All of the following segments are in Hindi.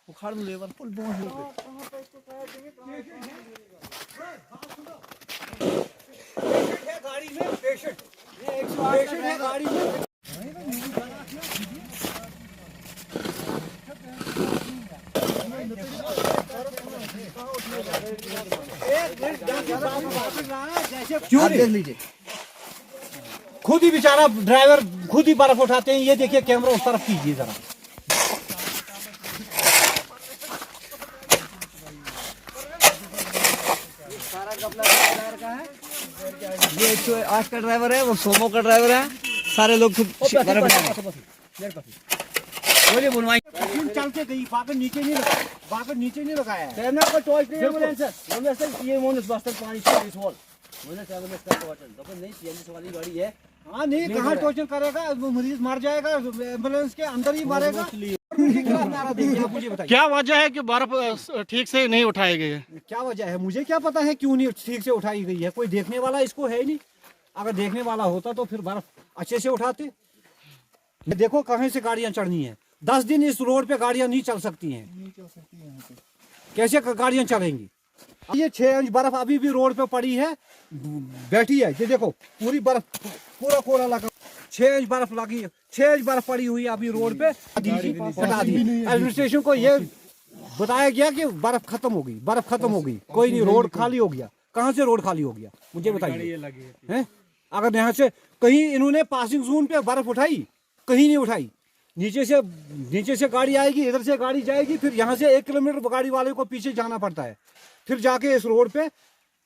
उखाड़ में लेवर फुल बोझ हो गए। गाड़ी में पेशेंट, ये 108 पेशेंट है गाड़ी में। क्यों देख लीजिए, खुद ही बेचारा ड्राइवर खुद ही बर्फ उठाते हैं। ये देखिए कैमरा उस तरफ कीजिए जरा। ये 108 का ड्राइवर है, वो सोमो का ड्राइवर है, सारे लोग खुद बोलिए बुनवाई चलते गई बाकर नीचे नहीं लगा, बाकर नीचे नहीं लगाया है। को टॉर्च नहीं है सर, ये मोनस बस्तर पानी से इस वॉल मोनस अगर मैं इसका टॉर्च तो नहीं सीएनजी वाली गाड़ी है। हाँ नहीं, कहाँ टोचन करेगा, वो मरीज मर जाएगा, एम्बुलेंस के अंदर ही मरेगा। मुझे बताइए क्या वजह है कि बर्फ ठीक से नहीं उठाई गई है? क्या वजह है, मुझे क्या पता है क्यों नहीं ठीक से उठाई गई है। कोई देखने वाला इसको है ही नहीं। अगर देखने वाला होता तो फिर बर्फ अच्छे से उठाते। देखो कहाँ से गाड़ियां चढ़नी है। 10 दिन इस रोड पे गाड़ियां नहीं चल सकती हैं। कैसे गाड़ियां चलेंगी? ये 6 इंच बर्फ अभी भी रोड पे पड़ी है, बैठी है। ये देखो पूरी बर्फ, पूरा कोड़ा लगा। 6 इंच बर्फ लगी, 6 इंच बर्फ पड़ी हुई है अभी रोड पे। हटा दी एडमिनिस्ट्रेशन को, ये बताया गया कि बर्फ खत्म हो गई, बर्फ खत्म हो गई, कोई नहीं, रोड खाली हो गया। कहाँ से रोड खाली हो गया मुझे बताइए हैं? अगर यहाँ से कहीं इन्होंने पासिंग जोन पे बर्फ उठाई, कहीं नहीं उठाई। नीचे से गाड़ी आएगी, इधर से गाड़ी जाएगी, फिर यहाँ से 1 किलोमीटर गाड़ी वाले को पीछे जाना पड़ता है, फिर जाके इस रोड पे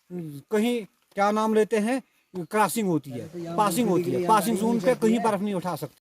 कहीं क्या नाम लेते हैं क्रॉसिंग होती है, पासिंग होती है। पासिंग जोन पे कहीं बर्फ नहीं उठा सकते।